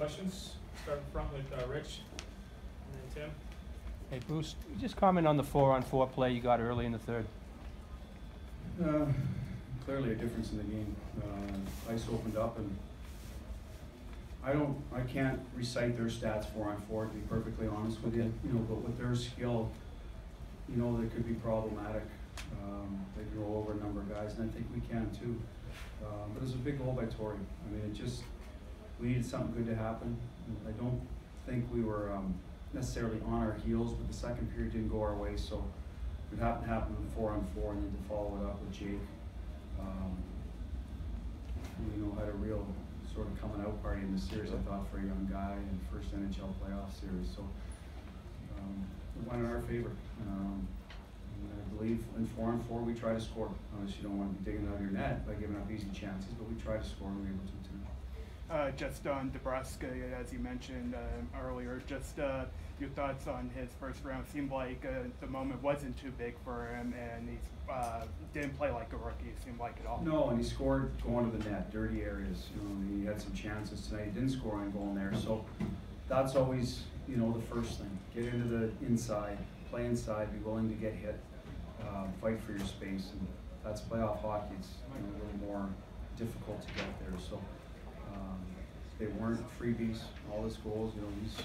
questions? Start in front with Rich, and then Tim. Hey, Bruce, just comment on the 4-on-4 play you got early in the third. Clearly a difference in the game. Ice opened up, and I can't recite their stats 4-on-4, to be perfectly honest with you. But with their skill, they could be problematic. They can roll over a number of guys, and I think we can too. But it was a big goal by Torrey. I mean, we needed something good to happen. I don't think we were necessarily on our heels, but the second period didn't go our way, so it happened to happen with 4-on-4, and then to follow it up with Jake, who had a real sort of coming out party in the series, I thought, for a young guy and first NHL playoff series. So it went in our favor. And I believe in 4-on-4 we try to score. Obviously, you don't want to be digging out of your net by giving up easy chances, but we try to score, and we were able to tonight. Just on DeBrusk, as you mentioned earlier, just your thoughts on his first round. Seemed like the moment wasn't too big for him, and he didn't play like a rookie, it seemed like, at all. No, and he scored going to the net, dirty areas. He had some chances tonight. He didn't score on goal in there, so that's always the first thing. Get into the inside, play inside, be willing to get hit, fight for your space, and that's playoff hockey. It's a little more difficult to get there. So. They weren't freebies. All his goals,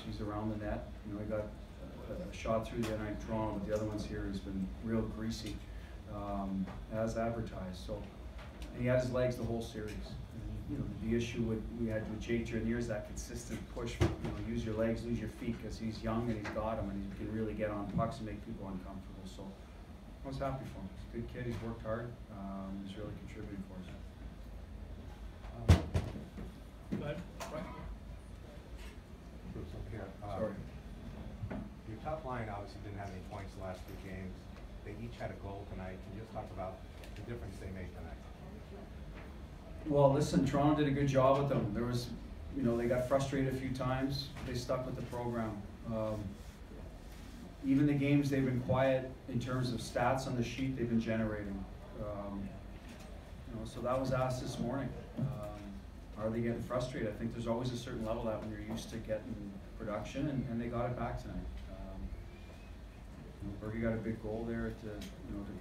he's around the net. He got a shot through the other night in Toronto, but the other ones here has been real greasy, as advertised. So, and he had his legs the whole series. And, the issue we had with Jake during the year is that consistent push. Use your legs, lose your feet, because he's young and he's got them, and he can really get on pucks and make people uncomfortable. So, I was happy for him. He's a good kid. He's worked hard. He's really contributing for us. Go ahead. Bruce, up here. Sorry. Your top line obviously didn't have any points the last 2 games. They each had a goal tonight. Can you just talk about the difference they made tonight? Well, listen, Toronto did a good job with them. There was, they got frustrated a few times. They stuck with the program. Even the games they've been quiet in terms of stats on the sheet, they've been generating. So that was asked this morning. Are they getting frustrated? I think there's always a certain level that when you're used to getting production, and they got it back tonight. Bergie got a big goal there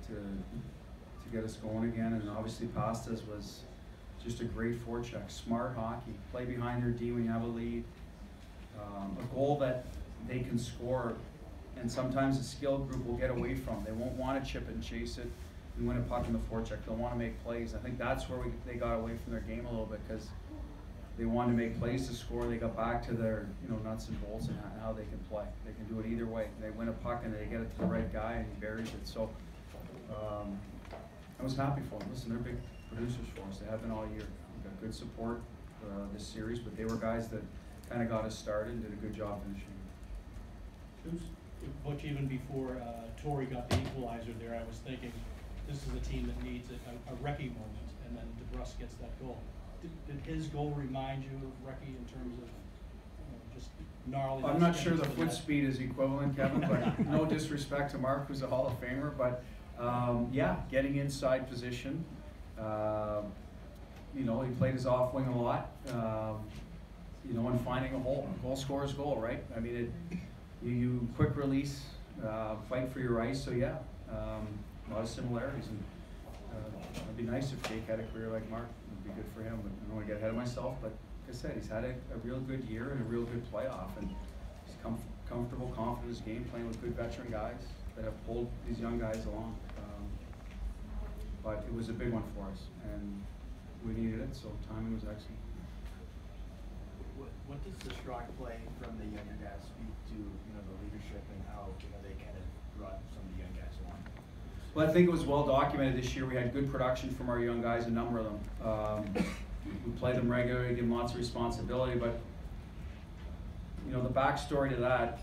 to get us going again, and obviously Pastas was just a great forecheck, smart hockey, play behind their D when you have a lead, a goal that they can score, and sometimes the skilled group will get away from. They won't want to chip it and chase it and win a puck in the forecheck. They'll want to make plays. I think that's where they got away from their game a little bit, because they wanted to make plays to score. They got back to their nuts and bolts and how they can play. They can do it either way. They win a puck and they get it to the right guy and he buries it. So I was happy for them. Listen, they're big producers for us. They have been all year. We got good support this series, but they were guys that kind of got us started and did a good job finishing. Butch, even before Torrey got the equalizer there, I was thinking this is a team that needs a wrecking moment, and then DeBrusk gets that goal. Did his goal remind you of Recchi in terms of just gnarly? I'm not sure the foot speed is equivalent, Kevin, but no disrespect to Mark, who's a Hall of Famer, but yeah, getting inside position. He played his off wing a lot, and finding a hole. Goal scorer's goal, right? I mean, you quick release, fight for your ice, so yeah, a lot of similarities. And it'd be nice if Jake had a career like Mark. Be good for him, but I don't want to get ahead of myself. But like I said, he's had a real good year and a real good playoff, and he's comfortable, confident in his game, playing with good veteran guys that have pulled these young guys along. But it was a big one for us, and we needed it, so timing was excellent. What does the strong play from the younger guys speak to the leadership and how they kind of brought some of the young guys along? Well, I think it was well documented this year. We had good production from our young guys, a number of them. We played them regularly, give them lots of responsibility, but the backstory to that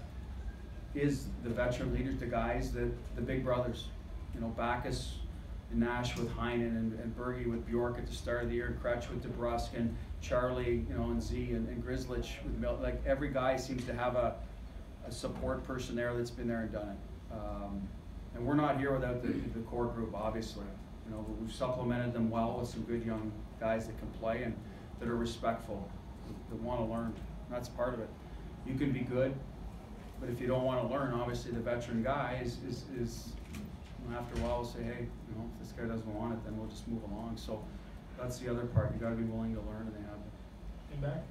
is the veteran leaders, the guys, the big brothers. Backus and Nash with Heinen, and Bergie with Bjork at the start of the year, and Kretsch with DeBrusk, and Charlie, and Z, and Grizzlich with Mill. Like, every guy seems to have a support person there that's been there and done it. And we're not here without the core group, obviously. But we've supplemented them well with some good young guys that can play and that are respectful, that want to learn. That's part of it. You can be good, but if you don't wanna learn, obviously the veteran guy is you know, after a while will say, hey, you know, if this guy doesn't want it, then we'll just move along. So that's the other part. You gotta be willing to learn, and they have it. And back